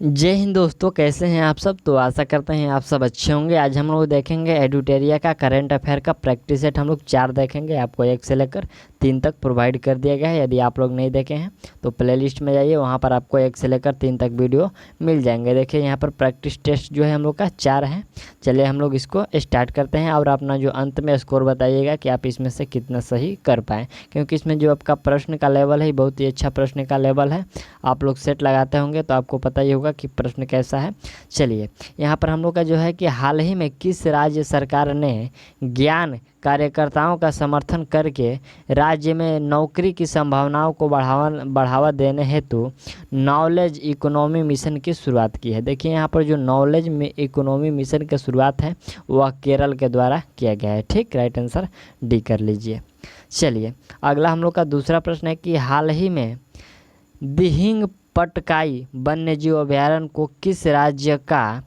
जय हिंद दोस्तों, कैसे हैं आप सब। तो आशा करते हैं आप सब अच्छे होंगे। आज हम लोग देखेंगे एडुटेरिया का करंट अफेयर का प्रैक्टिस सेट। हम लोग 4 देखेंगे, आपको 1 से लेकर 3 तक प्रोवाइड कर दिया गया है। यदि आप लोग नहीं देखे हैं तो प्लेलिस्ट में जाइए, वहां पर आपको 1 से लेकर 3 तक वीडियो मिल जाएंगे। देखिए यहाँ पर प्रैक्टिस टेस्ट जो है हम लोग का 4 है। चलिए हम लोग इसको स्टार्ट करते हैं और अपना जो अंत में स्कोर बताइएगा कि आप इसमें से कितना सही कर पाएँ, क्योंकि इसमें जो आपका प्रश्न का लेवल है बहुत ही अच्छा प्रश्न का लेवल है। आप लोग सेट लगाते होंगे तो आपको पता ही होगा कि प्रश्न कैसा है। चलिए यहाँ पर हम लोग का जो है कि हाल ही में किस राज्य सरकार ने ज्ञान कार्यकर्ताओं का समर्थन करके राज्य में नौकरी की संभावनाओं को बढ़ावा देने हेतु नॉलेज इकोनॉमी मिशन की शुरुआत की है। देखिए यहाँ पर जो नॉलेज में इकोनॉमी मिशन की शुरुआत है वह केरल के द्वारा किया गया है। ठीक, राइट आंसर डी कर लीजिए। चलिए अगला हम लोग का दूसरा प्रश्न है कि हाल ही में दिहिंग पटकाई वन्यजीव अभयारण्य को किस राज्य का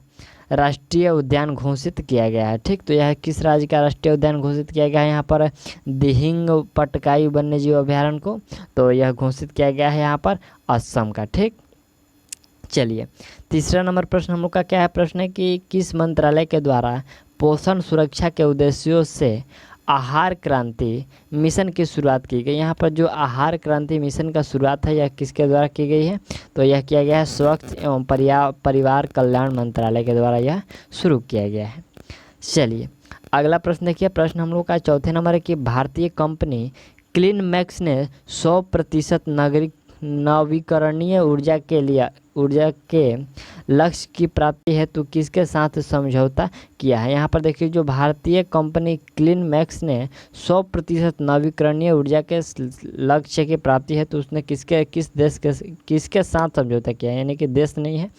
राष्ट्रीय उद्यान घोषित किया गया है। ठीक, तो यह किस राज्य का राष्ट्रीय उद्यान घोषित किया गया है यहाँ पर दिहिंग पटकाई वन्यजीव अभयारण्य को, तो यह घोषित किया गया है यहाँ पर असम का। ठीक, चलिए तीसरा नंबर प्रश्न हम लोग का क्या है। प्रश्न है कि किस मंत्रालय के द्वारा पोषण सुरक्षा के उद्देश्यों से आहार क्रांति मिशन की शुरुआत की गई। यहाँ पर जो आहार क्रांति मिशन का शुरुआत है यह किसके द्वारा की गई है, तो यह किया गया है स्वच्छ एवं परिवार कल्याण मंत्रालय के द्वारा यह शुरू किया गया है। चलिए अगला प्रश्न देखिए। प्रश्न हम लोग का चौथे नंबर है कि भारतीय कंपनी क्लीन मैक्स ने 100% नवीकरणीय ऊर्जा के लक्ष्य की प्राप्ति हेतु किसके साथ समझौता किया है। यहाँ पर देखिए जो भारतीय कंपनी क्लीन मैक्स ने 100% नवीकरणीय ऊर्जा के लक्ष्य की प्राप्ति हेतु उसने किसके साथ समझौता किया है, यानी कि देश नहीं है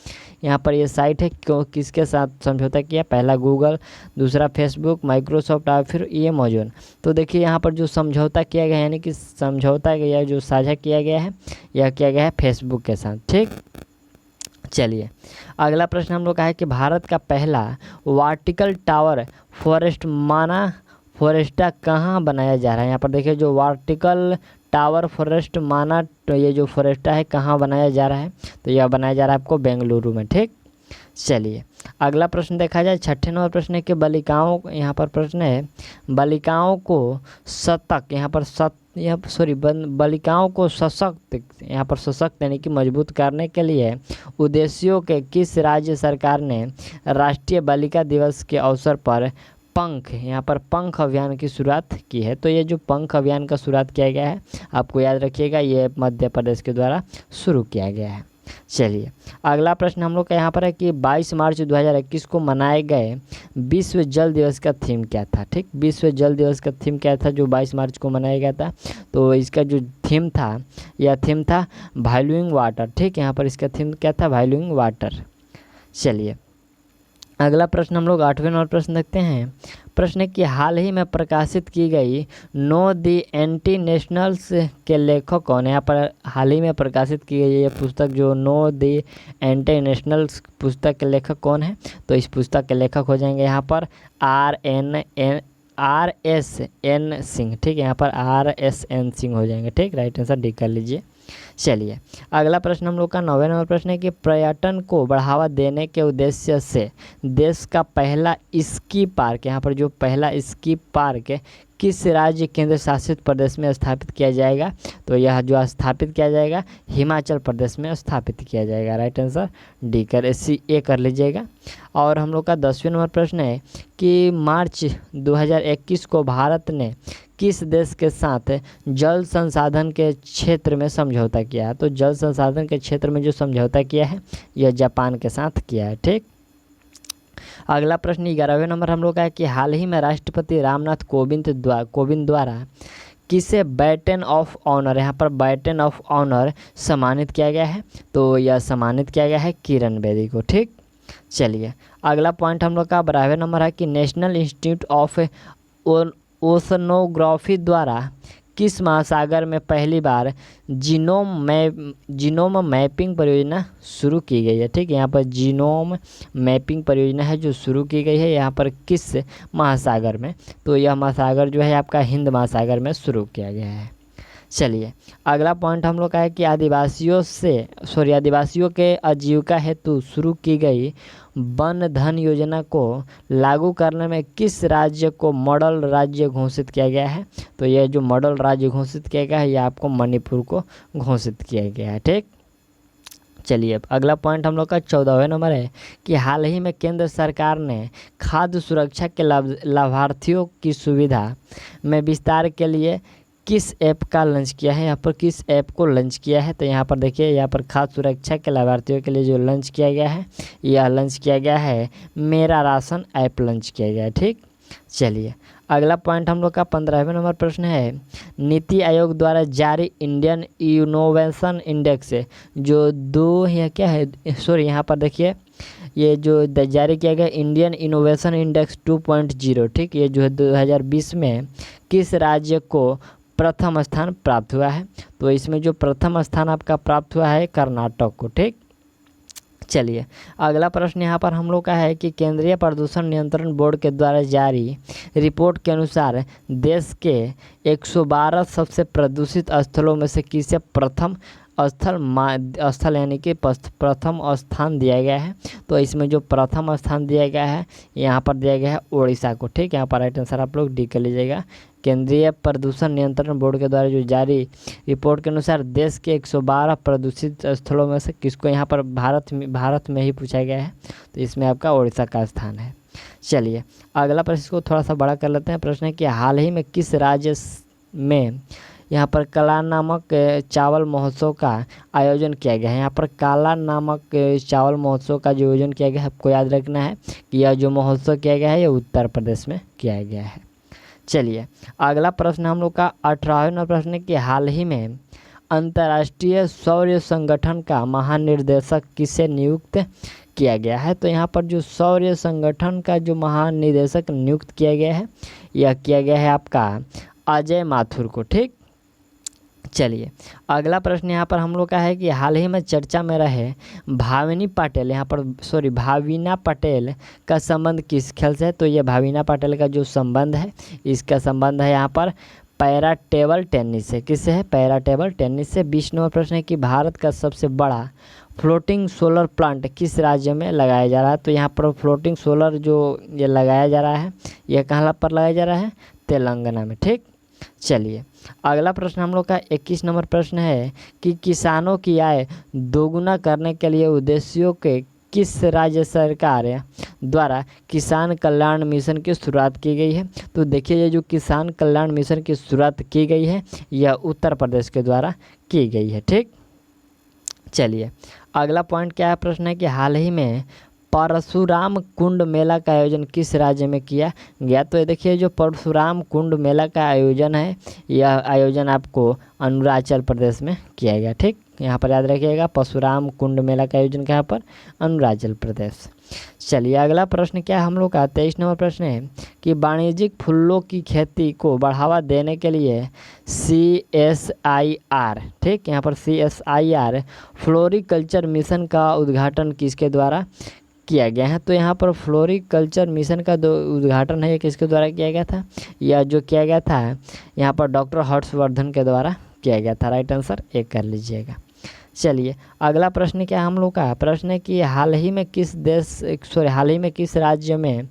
यहाँ पर ये साइट है। क्यों किसके साथ समझौता किया, पहला गूगल, दूसरा फेसबुक, माइक्रोसॉफ्ट और फिर अमेज़न। तो देखिए यहाँ पर जो समझौता किया गया है, यानी कि समझौता या जो साझा किया गया है यह किया गया है फेसबुक के साथ। ठीक, चलिए अगला प्रश्न हम लोग का है कि भारत का पहला वर्टिकल टावर फॉरेस्टा कहाँ बनाया जा रहा है। यहाँ पर देखिए जो वर्टिकल टावर फॉरेस्ट माना, तो ये जो फॉरेस्टा है कहाँ बनाया जा रहा है, तो यह बनाया जा रहा है आपको बेंगलुरु में। ठीक, चलिए अगला प्रश्न देखा जाए। छठे नंबर प्रश्न है कि यहाँ पर प्रश्न है बालिकाओं को बालिकाओं को सशक्त यानी कि मजबूत करने के लिए उद्देश्यों के किस राज्य सरकार ने राष्ट्रीय बालिका दिवस के अवसर पर पंख अभियान की शुरुआत की है। तो ये जो पंख अभियान का शुरुआत किया गया है आपको याद रखिएगा, ये मध्य प्रदेश के द्वारा शुरू किया गया है। चलिए अगला प्रश्न हम लोग का यहाँ पर है कि 22 मार्च 2021 को मनाए गए विश्व जल दिवस का थीम क्या था। ठीक, विश्व जल दिवस का थीम क्या था जो 22 मार्च को मनाया गया था, तो इसका जो थीम था यह थीम था वैल्यूइंग वाटर। ठीक, यहाँ पर इसका थीम क्या था, वैल्यूइंग वाटर। चलिए अगला प्रश्न हम लोग 8वें नंबर प्रश्न देखते हैं। प्रश्न है कि हाल ही में प्रकाशित की गई नो दी एंटी नेशनल्स के लेखक कौन है। यहाँ पर हाल ही में प्रकाशित की गई ये पुस्तक जो नो दी एंटी नेशनल्स पुस्तक के लेखक कौन है, तो इस पुस्तक के लेखक हो जाएंगे यहाँ पर RSN सिंह। ठीक है, यहाँ पर RSN सिंह हो जाएंगे। ठीक, राइट आंसर डी कर लीजिए। चलिए अगला प्रश्न हम लोग का 9वें नंबर प्रश्न है कि पर्यटन को बढ़ावा देने के उद्देश्य से देश का पहला स्की पार्क, यहाँ पर जो पहला स्की पार्क है किस राज्य केंद्र शासित प्रदेश में स्थापित किया जाएगा, तो यह जो स्थापित किया जाएगा हिमाचल प्रदेश में स्थापित किया जाएगा। राइट आंसर डी कर लीजिएगा। और हम लोग का 10वें नंबर प्रश्न है कि मार्च 2021 को भारत ने किस देश के साथ जल संसाधन के क्षेत्र में समझौता किया है, तो जल संसाधन के क्षेत्र में जो समझौता किया है यह जापान के साथ किया है। ठीक, अगला प्रश्न 11वें नंबर हम लोग का है कि हाल ही में राष्ट्रपति रामनाथ कोविंद द्वारा किसे बैटन ऑफ ऑनर, यहाँ पर बैटन ऑफ ऑनर सम्मानित किया गया है, तो यह सम्मानित किया गया है किरण बेदी को। ठीक, चलिए अगला पॉइंट हम लोग का 12वें नंबर है कि नेशनल इंस्टीट्यूट ऑफ ओशनोग्राफी द्वारा किस महासागर में पहली बार जीनोम मैपिंग परियोजना शुरू की गई है। ठीक है, यहाँ पर जीनोम मैपिंग परियोजना है जो शुरू की गई है यहाँ पर किस महासागर में, तो यह महासागर जो है आपका हिंद महासागर में शुरू किया गया है। चलिए अगला पॉइंट हम लोग का है कि आदिवासियों के आजीविका हेतु शुरू की गई वन धन योजना को लागू करने में किस राज्य को मॉडल राज्य घोषित किया गया है? तो यह जो मॉडल राज्य घोषित किया गया है यह आपको मणिपुर को घोषित किया गया है। ठीक, चलिए अब अगला पॉइंट हम लोग का 14वें नंबर है कि हाल ही में केंद्र सरकार ने खाद्य सुरक्षा के लाभार्थियों की सुविधा में विस्तार के लिए किस ऐप का लॉन्च किया है? यहाँ पर किस ऐप को लॉन्च किया है? तो यहाँ पर देखिए, यहाँ पर खाद्य सुरक्षा के लाभार्थियों के लिए जो लॉन्च किया गया है यह लॉन्च किया गया है मेरा राशन ऐप लॉन्च किया गया है। ठीक, चलिए अगला पॉइंट हम लोग का 15वें नंबर प्रश्न है नीति आयोग द्वारा जारी इंडियन इनोवेशन इंडेक्स जो यहाँ पर देखिए ये जो जारी किया गया इंडियन इनोवेशन इंडेक्स 2.0, ठीक, ये जो है 2020 में किस राज्य को प्रथम स्थान प्राप्त हुआ है? तो इसमें जो प्रथम स्थान आपका प्राप्त हुआ है कर्नाटक को। ठीक, चलिए अगला प्रश्न यहाँ पर हम लोग का है कि केंद्रीय प्रदूषण नियंत्रण बोर्ड के द्वारा जारी रिपोर्ट के अनुसार देश के 112 सबसे प्रदूषित स्थलों में से किसे प्रथम स्थल यानी कि प्रथम स्थान दिया गया है? तो इसमें जो प्रथम स्थान दिया गया है यहाँ पर दिया गया है उड़ीसा को। ठीक, यहाँ पर राइट आंसर आप लोग डी कर लीजिएगा। केंद्रीय प्रदूषण नियंत्रण बोर्ड के द्वारा जो जारी रिपोर्ट के अनुसार देश के 112 प्रदूषित स्थलों में से किसको यहाँ पर भारत में ही पूछा गया है? तो इसमें आपका उड़ीसा का स्थान है। चलिए अगला प्रश्न को थोड़ा सा बड़ा कर लेते हैं। प्रश्न है कि हाल ही में किस राज्य में यहाँ पर काला नामक चावल महोत्सव का आयोजन किया गया है? यहाँ पर काला नामक चावल महोत्सव का जो आयोजन किया गया है आपको याद रखना है कि यह जो महोत्सव किया गया है यह उत्तर प्रदेश में किया गया है। चलिए अगला प्रश्न हम लोग का 18वां प्रश्न है कि हाल ही में अंतर्राष्ट्रीय सौर संगठन का महानिर्देशक किसे नियुक्त किया गया है? तो यहाँ पर जो सौर संगठन का जो महानिदेशक नियुक्त किया गया है यह किया गया है आपका अजय माथुर को। ठीक, चलिए अगला प्रश्न यहाँ पर हम लोग का है कि हाल ही में चर्चा में रहे भाविनी पटेल का संबंध किस खेल से है? तो ये भाविना पटेल का जो संबंध है इसका संबंध है यहाँ पर पैरा टेबल टेनिस से। किससे है? पैरा टेबल टेनिस से। 20 नंबर प्रश्न है कि भारत का सबसे बड़ा फ्लोटिंग सोलर प्लांट किस राज्य में लगाया जा रहा है? तो यहाँ पर फ्लोटिंग सोलर जो ये लगाया जा रहा है यह कहाँ पर लगाया जा रहा है? तेलंगाना में। ठीक, चलिए अगला प्रश्न हम लोग का 21 नंबर प्रश्न है कि किसानों की आय दोगुना करने के लिए उद्देश्यों के किस राज्य सरकार द्वारा किसान कल्याण मिशन की शुरुआत की गई है? तो देखिए ये जो किसान कल्याण मिशन की शुरुआत की गई है यह उत्तर प्रदेश के द्वारा की गई है। ठीक, चलिए अगला पॉइंट क्या है? प्रश्न है कि हाल ही में परशुराम कुंड मेला का आयोजन किस राज्य में किया गया? तो ये देखिए जो परशुराम कुंड मेला का आयोजन है यह आयोजन आपको अरुणाचल प्रदेश में किया गया। ठीक, यहाँ पर याद रखिएगा परशुराम कुंड मेला का आयोजन कहाँ पर? अरुणाचल प्रदेश। चलिए अगला प्रश्न क्या हम लोग का 23 नंबर प्रश्न है कि वाणिज्यिक फूलों की खेती को बढ़ावा देने के लिए CSIR, ठीक, यहाँ पर CSIR फ्लोरिकल्चर मिशन का उद्घाटन किसके द्वारा किया गया है? तो यहाँ पर फ्लोरिकल्चर मिशन का उद्घाटन है ये किसके द्वारा किया गया था? यह जो किया गया था यहाँ पर डॉक्टर हर्षवर्धन के द्वारा किया गया था। राइट आंसर एक कर लीजिएगा। चलिए अगला प्रश्न क्या हम लोग का? प्रश्न है कि हाल ही में किस राज्य में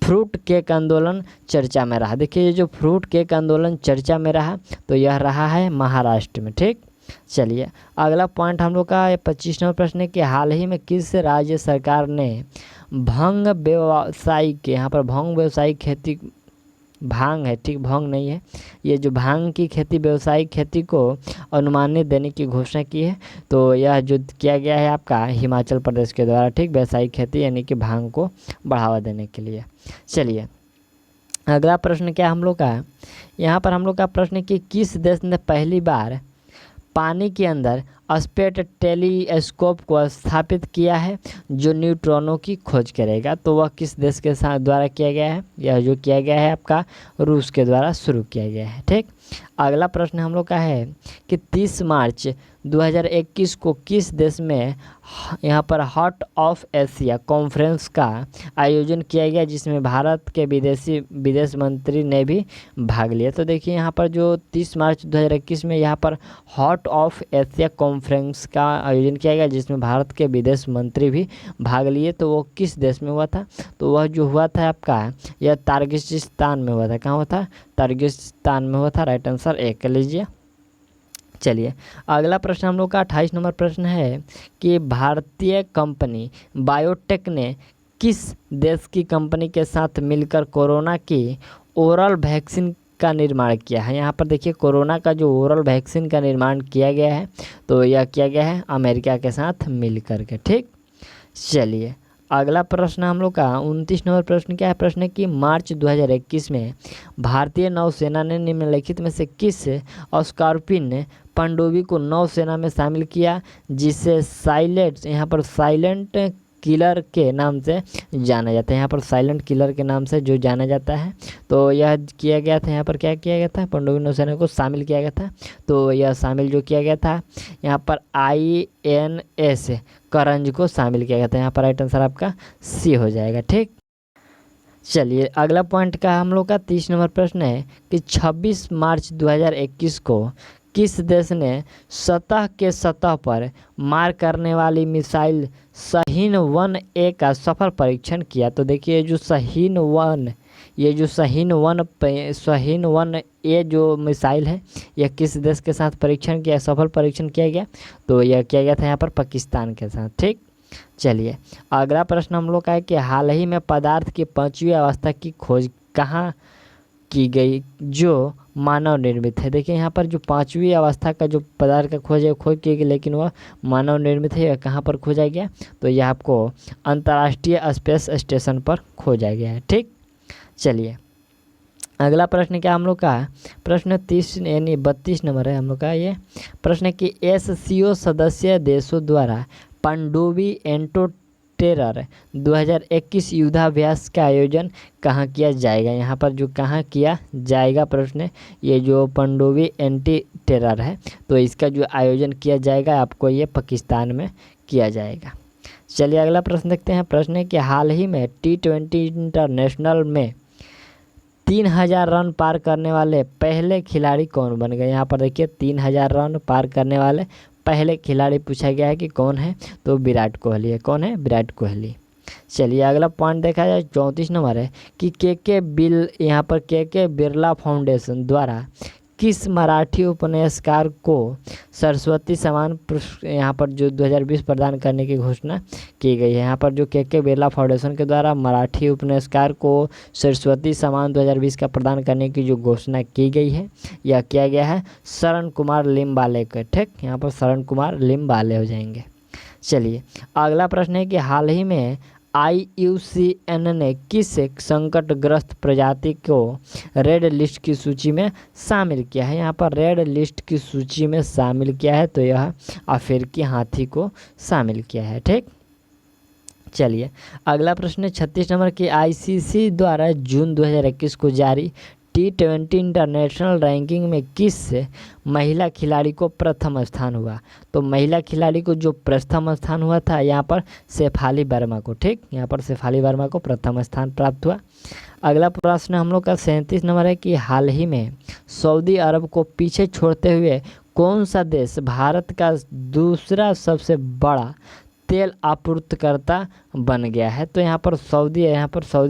फ्रूट केक आंदोलन चर्चा में रहा? देखिए ये जो फ्रूट केक आंदोलन चर्चा में रहा तो यह रहा है महाराष्ट्र में। ठीक, चलिए अगला पॉइंट हम लोग का 25 नंबर प्रश्न है कि हाल ही में किस राज्य सरकार ने भांग व्यावसायिक, यहाँ पर भांग व्यावसायिक खेती, भांग है, ठीक, भांग नहीं है, ये जो भांग की खेती व्यावसायिक खेती को अनुमानित देने की घोषणा की है? तो यह जो किया गया है आपका हिमाचल प्रदेश के द्वारा। ठीक, व्यावसायिक खेती यानी कि भांग को बढ़ावा देने के लिए। चलिए अगला प्रश्न क्या हम लोग का? यहाँ पर हम लोग का प्रश्न है कि किस देश ने पहली बार पानी के अंदर स्पेस टेलीस्कोप को स्थापित किया है जो न्यूट्रॉनों की खोज करेगा? तो वह किस देश के साथ द्वारा किया गया है? यह जो किया गया है आपका रूस के द्वारा शुरू किया गया है। ठीक, अगला प्रश्न हम लोग का है कि 30 मार्च 2021 को किस देश में यहाँ पर हार्ट ऑफ एशिया कॉन्फ्रेंस का आयोजन किया गया, जिसमें भारत के विदेश मंत्री ने भी भाग लिया। तो देखिए यहाँ पर जो 30 मार्च 2021 में यहाँ पर हार्ट ऑफ एशिया कॉन्फ्रेंस का आयोजन किया गया, जिसमें भारत के विदेश मंत्री भी भाग लिए। तो वो किस देश में हुआ था? तो वह जो हुआ था आपका यह ताजिकिस्तान में हुआ था। कहाँ हुआ था? ताजिकिस्तान में हुआ था। राइट आंसर ए कर लीजिए। चलिए अगला प्रश्न हम लोग का 28 नंबर प्रश्न है कि भारतीय कंपनी बायोटेक ने किस देश की कंपनी के साथ मिलकर कोरोना की ओरल वैक्सीन का निर्माण किया है। यहाँ पर देखिए कोरोना का जो ओरल वैक्सीन का निर्माण किया गया है, तो यह किया गया है अमेरिका के साथ मिलकर के। ठीक, चलिए अगला प्रश्न हम लोग का 29 नंबर प्रश्न क्या है? प्रश्न है कि मार्च 2021 में भारतीय नौसेना ने निम्नलिखित में से किस स्कॉर्पियन पनडुब्बी को नौसेना में शामिल किया, जिसे साइलेंट यहाँ पर साइलेंट किलर के नाम से जाना जाता है। यहाँ पर साइलेंट किलर के नाम से जो जाना जाता है, तो यह किया गया था। यहाँ पर क्या किया गया था? पनडुब्बी नौसेना को शामिल किया गया था। तो यह शामिल जो किया गया था यहाँ पर INS करंज को शामिल किया गया था। यहाँ पर राइट आंसर आपका सी हो जाएगा। ठीक, चलिए अगला पॉइंट का हम लोग का 30 नंबर प्रश्न है कि 26 मार्च 2021 को किस देश ने सतह पर मार करने वाली मिसाइल शाहीन 1A का सफल परीक्षण किया? तो देखिए जो शाहीन 1A जो मिसाइल है, यह किस देश के साथ परीक्षण किया, सफल परीक्षण किया गया? तो यह किया गया था यहाँ पर पाकिस्तान के साथ। ठीक, चलिए अगला प्रश्न हम लोग का है कि हाल ही में पदार्थ की 5वीं अवस्था की खोज कहाँ की गई जो मानव निर्मित है? देखिए यहाँ पर जो 5वीं अवस्था का जो पदार्थ का खोज की गई, लेकिन वह मानव निर्मित है। कहाँ पर खोजा गया? तो यह आपको अंतर्राष्ट्रीय स्पेस स्टेशन पर खोजा गया है। ठीक, चलिए अगला प्रश्न क्या हम लोग का? प्रश्न 30 यानी 32 नंबर है हम लोग का। ये प्रश्न है कि SCO सदस्य देशों द्वारा पनडुब्बी एंटो टेरर 2021 युद्धाभ्यास का आयोजन कहाँ किया जाएगा? यहाँ पर जो कहाँ किया जाएगा प्रश्न, ये जो पनडुब्बी एंटी टेरर है, तो इसका जो आयोजन किया जाएगा आपको ये पाकिस्तान में किया जाएगा। चलिए अगला प्रश्न देखते हैं। प्रश्न है कि हाल ही में T20 इंटरनेशनल में 3000 रन पार करने वाले पहले खिलाड़ी कौन बन गए? यहाँ पर देखिए 3000 रन पार करने वाले पहले खिलाड़ी पूछा गया है कि कौन है? तो विराट कोहली है। कौन है? विराट कोहली। चलिए अगला पॉइंट देखा जाए 34 नंबर है कि यहाँ पर के बिरला फाउंडेशन द्वारा किस मराठी उपन्यासकार को सरस्वती सम्मान यहाँ पर जो 2020 प्रदान करने की घोषणा की गई है? यहाँ पर जो के बिरला फाउंडेशन के द्वारा मराठी उपन्यासकार को सरस्वती सम्मान 2020 का प्रदान करने की जो घोषणा की गई है, यह किया गया है शरण कुमार लिम्बाले को। ठीक, यहाँ पर शरण कुमार लिम्बाले हो जाएंगे। चलिए अगला प्रश्न है कि हाल ही में IUCN ने किस संकटग्रस्त प्रजाति को रेड लिस्ट की सूची में शामिल किया है? यहाँ पर रेड लिस्ट की सूची में शामिल किया है, तो यह अफ्रीकी हाथी को शामिल किया है। ठीक, चलिए अगला प्रश्न 36 नंबर की ICC द्वारा जून 2021 को जारी T20 इंटरनेशनल रैंकिंग में किस महिला खिलाड़ी को प्रथम स्थान हुआ? तो महिला खिलाड़ी को जो प्रथम स्थान हुआ था यहाँ पर शेफाली वर्मा को। ठीक, यहाँ पर शेफाली वर्मा को प्रथम स्थान प्राप्त हुआ। अगला प्रश्न हम लोग का 37 नंबर है कि हाल ही में सऊदी अरब को पीछे छोड़ते हुए कौन सा देश भारत का दूसरा सबसे बड़ा तेल आपूर्तिकर्ता बन गया है? तो यहाँ पर सऊदी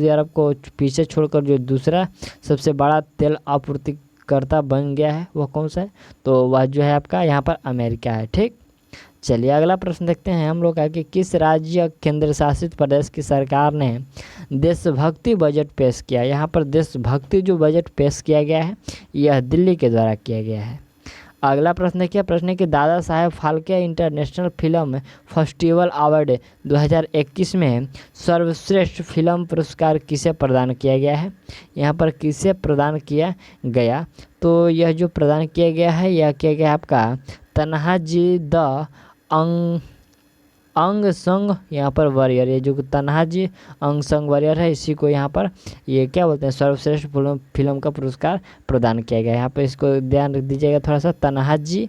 अरब को पीछे छोड़कर जो दूसरा सबसे बड़ा तेल आपूर्तिकर्ता बन गया है वह कौन सा है? तो वह जो है आपका यहाँ पर अमेरिका है। ठीक, चलिए अगला प्रश्न देखते हैं हम लोग का कि किस राज्य केंद्र शासित प्रदेश की सरकार ने देशभक्ति बजट पेश किया? यहाँ पर देशभक्ति जो बजट पेश किया गया है यह दिल्ली के द्वारा किया गया है। अगला प्रश्न देखिए। प्रश्न है कि Dada Saheb Phalke international film festival award 2021 में सर्वश्रेष्ठ फिल्म पुरस्कार किसे प्रदान किया गया है? यहाँ पर किसे प्रदान किया गया? तो यह जो प्रदान किया गया है यह किया गया आपका तन्हाजी द अंग संग यहाँ पर वॉरियर, ये जो तन्हा जी अंग संग वॉरियर है, इसी को यहाँ पर ये क्या बोलते हैं सर्वश्रेष्ठ फिल्म का पुरस्कार प्रदान किया गया है। यहाँ पर इसको ध्यान रख दीजिएगा थोड़ा सा, तन्हा जी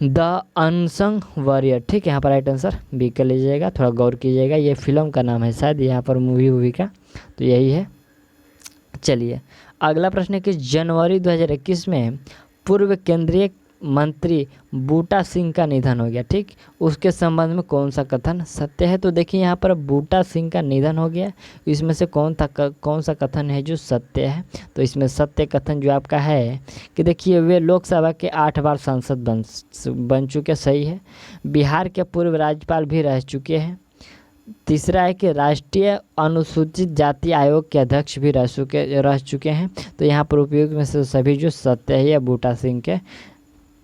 द अनसंग वॉरियर, ठीक है। यहाँ पर राइट आंसर बी कर लीजिएगा, थोड़ा गौर कीजिएगा, ये फिल्म का नाम है शायद, यहाँ पर मूवी का, तो यही है। चलिए अगला प्रश्न है कि जनवरी 2021 में पूर्व केंद्रीय मंत्री बूटा सिंह का निधन हो गया, ठीक। उसके संबंध में कौन सा कथन सत्य है? तो देखिए यहाँ पर बूटा सिंह का निधन हो गया, इसमें से कौन सा कथन है जो सत्य है? तो इसमें सत्य कथन जो आपका है कि देखिए वे लोकसभा के 8 बार सांसद बन चुके, सही है। बिहार के पूर्व राज्यपाल भी रह चुके हैं। तीसरा है कि राष्ट्रीय अनुसूचित जाति आयोग के अध्यक्ष भी रह चुके हैं। तो यहाँ पर उपयोग में से सभी जो सत्य है, बूटा सिंह के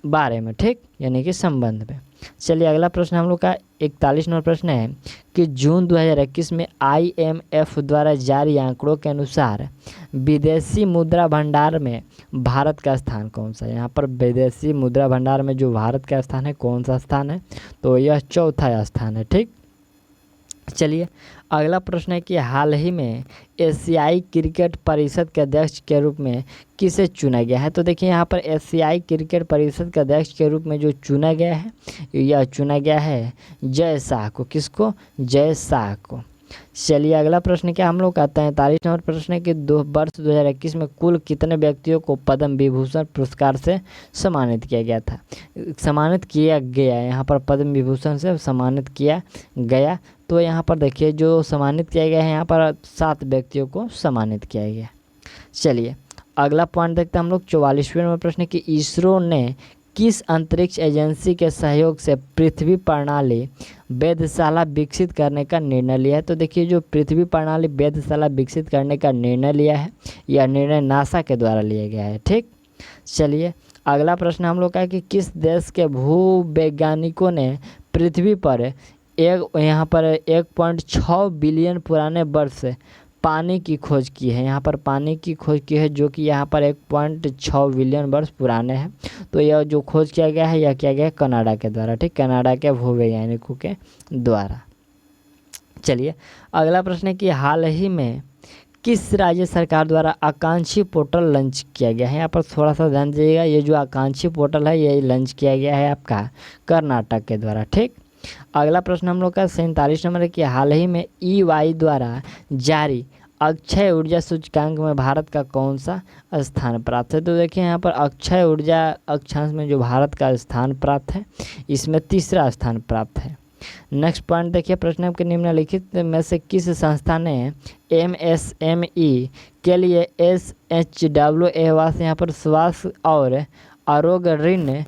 बारे में, ठीक, यानी कि संबंध में। चलिए अगला प्रश्न हम लोग का 41 नंबर प्रश्न है कि जून 2021 में IMF द्वारा जारी आंकड़ों के अनुसार विदेशी मुद्रा भंडार में भारत का स्थान कौन सा है? यहाँ पर विदेशी मुद्रा भंडार में जो भारत का स्थान है, कौन सा स्थान है? तो यह चौथा स्थान है, ठीक। चलिए अगला प्रश्न है कि हाल ही में एशियाई क्रिकेट परिषद के अध्यक्ष के रूप में किसे चुना गया है? तो देखिए यहाँ पर एशियाई क्रिकेट परिषद के अध्यक्ष के रूप में जो चुना गया है, यह चुना गया है जय शाह को। किसको? जय शाह को। चलिए अगला प्रश्न क्या हम लोग का 43 नंबर प्रश्न है कि वर्ष 2021 में कुल कितने व्यक्तियों को पद्म विभूषण पुरस्कार से सम्मानित किया गया था? सम्मानित किया गया, यहाँ पर पद्म विभूषण से सम्मानित किया गया। तो यहाँ पर देखिए जो सम्मानित किया गया है, यहाँ पर 7 व्यक्तियों को सम्मानित किया गया। चलिए अगला पॉइंट देखते हैं हम लोग 44वें नंबर प्रश्न कि इसरो ने किस अंतरिक्ष एजेंसी के सहयोग से पृथ्वी प्रणाली वेधशाला विकसित करने का निर्णय लिया है? तो देखिए जो पृथ्वी प्रणाली वेधशाला विकसित करने का निर्णय लिया है, यह निर्णय नासा के द्वारा लिया गया है, ठीक। चलिए अगला प्रश्न हम लोग का है कि किस देश के भूवैज्ञानिकों ने पृथ्वी पर यहाँ पर 1.6 बिलियन पुराने वर्ष पानी की खोज की है? यहाँ पर पानी की खोज की है जो कि यहाँ पर 1.6 बिलियन वर्ष पुराने हैं। तो यह जो खोज किया गया है, यह किया गया है कनाडा के द्वारा, ठीक, कनाडा के भूवैज्ञानिकों के द्वारा। चलिए अगला प्रश्न है कि हाल ही में किस राज्य सरकार द्वारा आकांक्षी पोर्टल लॉन्च किया गया है? यहाँ पर थोड़ा सा ध्यान दीजिएगा, ये जो आकांक्षी पोर्टल है ये लॉन्च किया गया है आपका कर्नाटक के द्वारा, ठीक। अगला प्रश्न हम लोग का 47 नंबर है कि हाल ही में EY द्वारा जारी अक्षय ऊर्जा सूचकांक में भारत का कौन सा स्थान प्राप्त है? तो देखिए यहाँ पर अक्षय ऊर्जा अक्षांश में जो भारत का स्थान प्राप्त है, इसमें 3रा स्थान प्राप्त है। नेक्स्ट पॉइंट देखिए प्रश्न आपके निम्नलिखित में से किस संस्था ने MSME के लिए SHWA यहाँ पर स्वास्थ्य और आरोग्य ऋण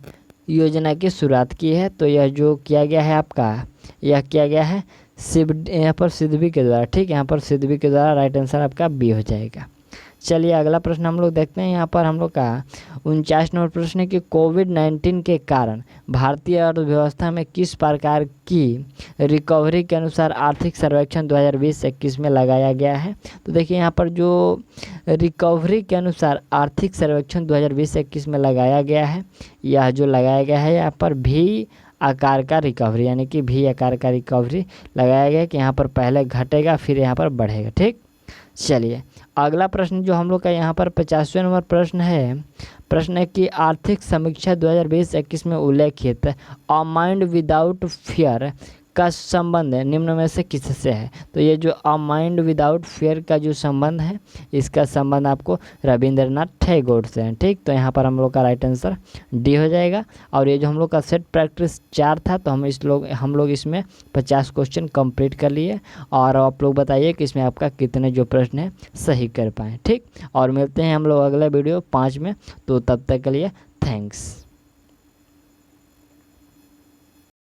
योजना की शुरुआत की है? तो यह जो किया गया है आपका, यह किया गया है यहाँ पर सिद्धवी के द्वारा, ठीक, यहाँ पर सिद्धवी के द्वारा, राइट आंसर आपका बी हो जाएगा। चलिए अगला प्रश्न हम लोग देखते हैं, यहाँ पर हम लोग का 49 नंबर प्रश्न है कि कोविड-19 के कारण भारतीय अर्थव्यवस्था में किस प्रकार की रिकवरी के अनुसार आर्थिक सर्वेक्षण 2020-21 में लगाया गया है? तो देखिए यहाँ पर जो रिकवरी के अनुसार आर्थिक सर्वेक्षण 2020-21 में लगाया गया है, यह जो लगाया गया है यहाँ पर भी आकार का रिकवरी, यानी कि भी आकार का रिकवरी लगाया गया कि यहाँ पर पहले घटेगा फिर यहाँ पर बढ़ेगा, ठीक। चलिए अगला प्रश्न जो हम लोग का यहाँ पर 50वें नंबर प्रश्न है कि आर्थिक समीक्षा 2020-21 में उल्लेखित अ माइंड विदाउट फियर का संबंध निम्न में से किससे है? तो ये जो अ माइंड विदाउट फियर का जो संबंध है, इसका संबंध आपको रविंद्रनाथ टैगोर से है, ठीक। तो यहाँ पर हम लोग का राइट आंसर डी हो जाएगा। और ये जो हम लोग का सेट प्रैक्टिस 4 था, तो हम लोग इसमें 50 क्वेश्चन कंप्लीट कर लिए। और आप लोग बताइए कि इसमें आपका कितने जो प्रश्न है सही कर पाएँ, ठीक। और मिलते हैं हम लोग अगले वीडियो 5 में, तो तब तक के लिए थैंक्स।